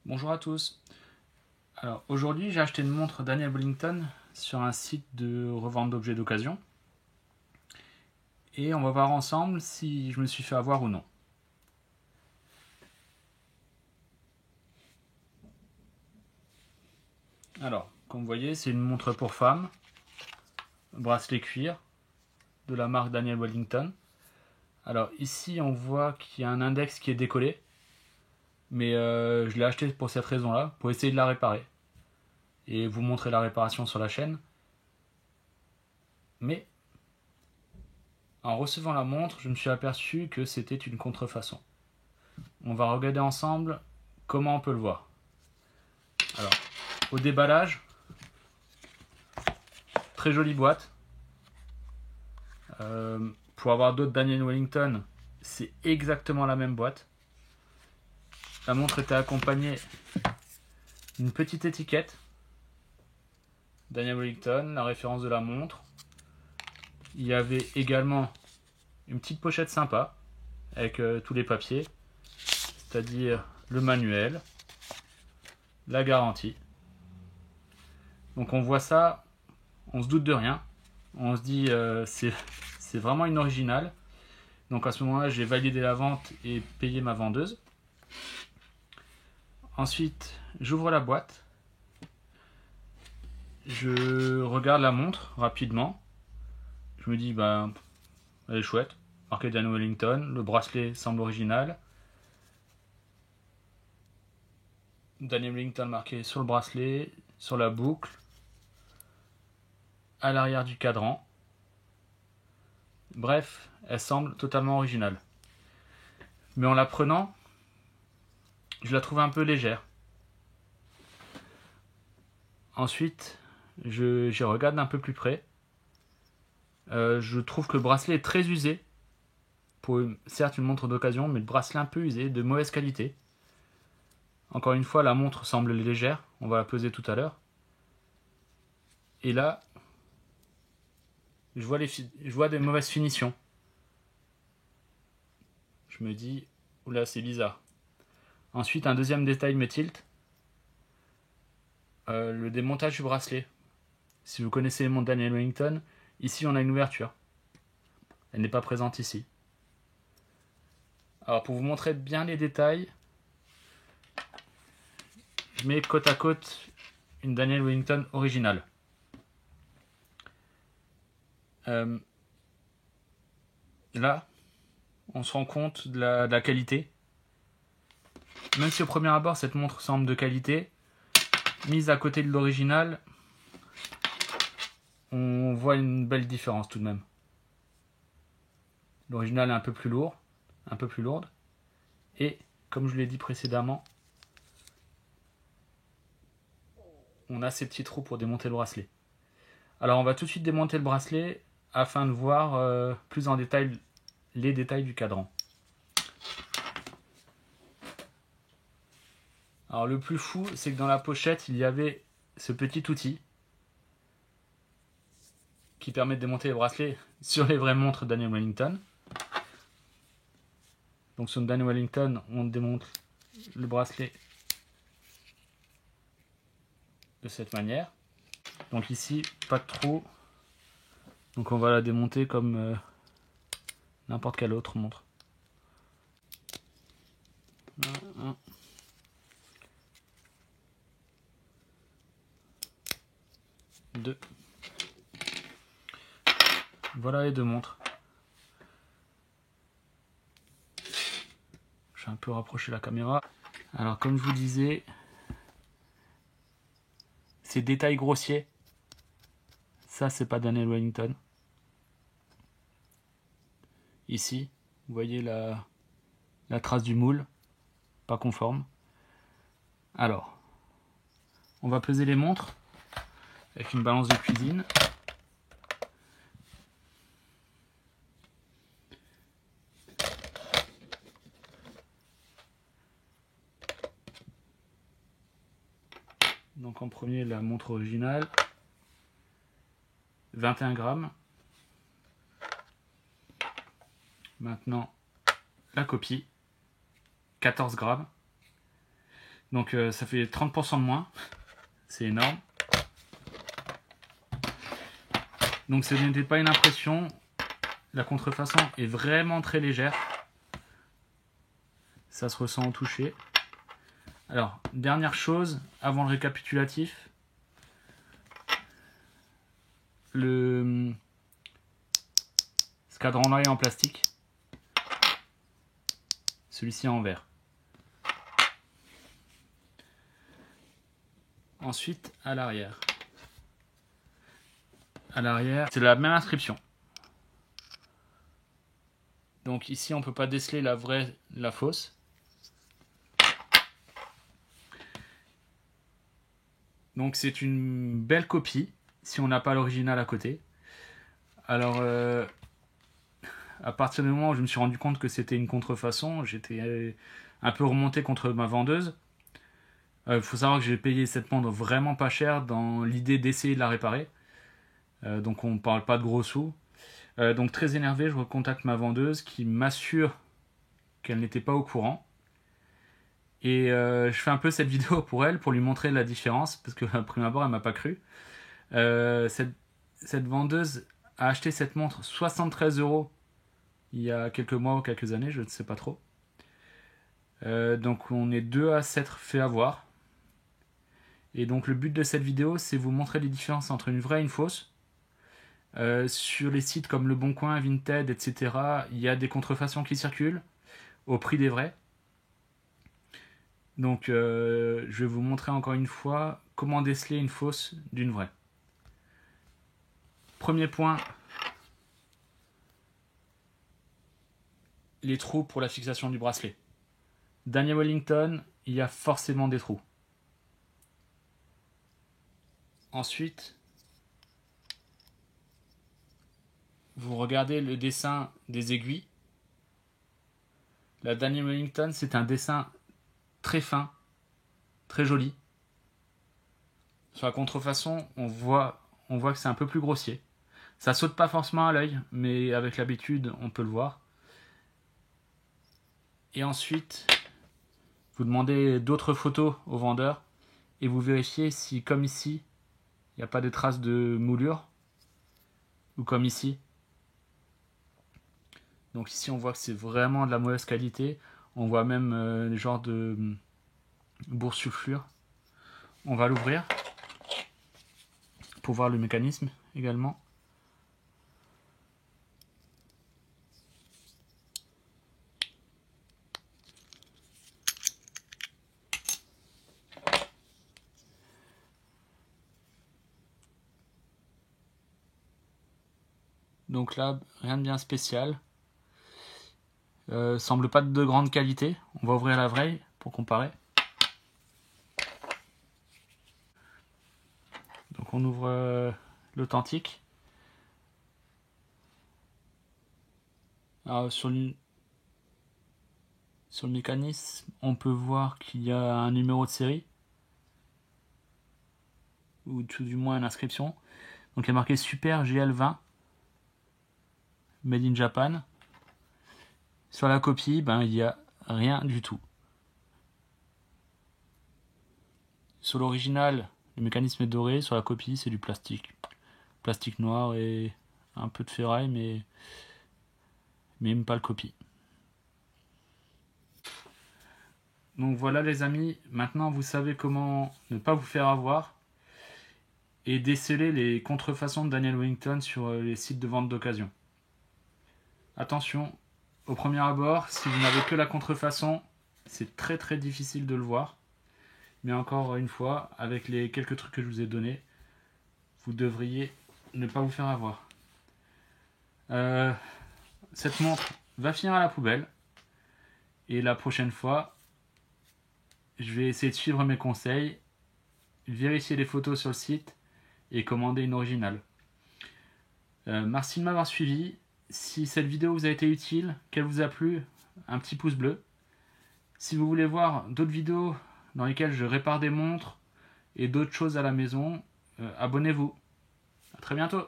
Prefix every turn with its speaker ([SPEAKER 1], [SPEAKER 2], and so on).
[SPEAKER 1] Bonjour à tous. Alors aujourd'hui j'ai acheté une montre Daniel Wellington sur un site de revente d'objets d'occasion et on va voir ensemble si je me suis fait avoir ou non. Alors comme vous voyez c'est une montre pour femme, bracelet cuir de la marque Daniel Wellington. Alors ici on voit qu'il y a un index qui est décollé, mais je l'ai acheté pour cette raison là, pour essayer de la réparer et vous montrer la réparation sur la chaîne. Mais en recevant la montre, je me suis aperçu que c'était une contrefaçon. On va regarder ensemble comment on peut le voir. Alors, au déballage, très jolie boîte. Pour avoir d'autres Daniel Wellington, c'est exactement la même boîte. La montre était accompagnée d'une petite étiquette. Daniel Wellington, la référence de la montre. Il y avait également une petite pochette sympa avec tous les papiers, c'est-à-dire le manuel, la garantie. Donc on voit ça, on se doute de rien. On se dit c'est vraiment une originale. Donc à ce moment-là, j'ai validé la vente et payé ma vendeuse. Ensuite, j'ouvre la boîte. Je regarde la montre rapidement. Je me dis, elle est chouette. Marqué Daniel Wellington. Le bracelet semble original. Daniel Wellington marqué sur le bracelet, sur la boucle, à l'arrière du cadran. Bref, elle semble totalement originale. Mais en la prenant, je la trouve un peu légère. Ensuite, je regarde un peu plus près. Je trouve que le bracelet est très usé. Pour certes une montre d'occasion, mais le bracelet un peu usé, de mauvaise qualité. Encore une fois, la montre semble légère. On va la peser tout à l'heure. Et là, je vois des mauvaises finitions. Je me dis, oula, c'est bizarre. Ensuite, un deuxième détail me tilte. Le démontage du bracelet. Si vous connaissez les montres Daniel Wellington, ici on a une ouverture. Elle n'est pas présente ici. Alors pour vous montrer bien les détails, je mets côte à côte une Daniel Wellington originale. Là, on se rend compte de la qualité. Même si au premier abord cette montre semble de qualité, mise à côté de l'original, on voit une belle différence tout de même. L'original est un peu plus lourd, un peu plus lourde. Et comme je l'ai dit précédemment, on a ces petits trous pour démonter le bracelet. Alors on va tout de suite démonter le bracelet afin de voir plus en détail les détails du cadran. Alors le plus fou, c'est que dans la pochette, il y avait ce petit outil qui permet de démonter les bracelets sur les vraies montres Daniel Wellington. Donc sur une Daniel Wellington, on démonte le bracelet de cette manière. Donc ici, pas de trou. Donc on va la démonter comme n'importe quelle autre montre. 1, 2. Voilà les deux montres. Je vais un peu rapprocher la caméra. Alors comme je vous disais, ces détails grossiers, ça c'est pas Daniel Wellington. Ici, vous voyez la trace du moule, pas conforme. Alors, on va peser les montres avec une balance de cuisine. Donc en premier, la montre originale, 21 grammes. Maintenant, la copie, 14 grammes. Donc ça fait 30% de moins. C'est énorme. Donc ce n'était pas une impression. La contrefaçon est vraiment très légère. Ça se ressent au toucher. Alors, dernière chose, avant le récapitulatif. Ce cadran-là est en plastique. Celui-ci est en verre. Ensuite, à l'arrière. À l'arrière, c'est la même inscription. Donc ici, on ne peut pas déceler la vraie, la fausse. Donc c'est une belle copie, si on n'a pas l'original à côté. Alors, à partir du moment où je me suis rendu compte que c'était une contrefaçon, j'étais un peu remonté contre ma vendeuse. Faut savoir que j'ai payé cette montre vraiment pas cher dans l'idée d'essayer de la réparer. Donc on ne parle pas de gros sous. Donc très énervé, je recontacte ma vendeuse qui m'assure qu'elle n'était pas au courant. Et je fais un peu cette vidéo pour elle, pour lui montrer la différence, parce que à prime abord, elle m'a pas cru. Cette vendeuse a acheté cette montre 73 € il y a quelques mois ou quelques années, je ne sais pas trop. Donc on est deux à s'être fait avoir. Et donc le but de cette vidéo, c'est vous montrer les différences entre une vraie et une fausse. Sur les sites comme Le Bon Coin, Vinted, etc., il y a des contrefaçons qui circulent au prix des vrais. Donc je vais vous montrer encore une fois comment déceler une fausse d'une vraie. Premier point, les trous pour la fixation du bracelet. Daniel Wellington, il y a forcément des trous. Ensuite, vous regardez le dessin des aiguilles. La Daniel Wellington, c'est un dessin très fin, très joli. Sur la contrefaçon, on voit que c'est un peu plus grossier. Ça saute pas forcément à l'œil, mais avec l'habitude, on peut le voir. Et ensuite, vous demandez d'autres photos au vendeur et vous vérifiez si, comme ici, il n'y a pas de traces de moulure, ou comme ici. Donc ici, on voit que c'est vraiment de la mauvaise qualité. On voit même les genres de boursouflure. On va l'ouvrir pour voir le mécanisme également. Donc là, rien de bien spécial. Semble pas de grande qualité. On va ouvrir la vraie pour comparer. Donc on ouvre l'authentique. Alors sur le mécanisme, on peut voir qu'il y a un numéro de série, ou tout du moins une inscription. Donc il y a marqué Super GL20 Made in Japan. Sur la copie, il n'y a rien du tout. Sur l'original, le mécanisme est doré. Sur la copie, c'est du plastique. Plastique noir et un peu de ferraille, mais même pas le copie. Donc voilà les amis, maintenant vous savez comment ne pas vous faire avoir et déceler les contrefaçons de Daniel Wellington sur les sites de vente d'occasion. Attention, au premier abord, si vous n'avez que la contrefaçon, c'est très très difficile de le voir. Mais encore une fois, avec les quelques trucs que je vous ai donnés, vous devriez ne pas vous faire avoir. Cette montre va finir à la poubelle. Et la prochaine fois, je vais essayer de suivre mes conseils, vérifier les photos sur le site et commander une originale. Merci de m'avoir suivi. Si cette vidéo vous a été utile, qu'elle vous a plu, un petit pouce bleu. Si vous voulez voir d'autres vidéos dans lesquelles je répare des montres et d'autres choses à la maison, abonnez-vous. À très bientôt.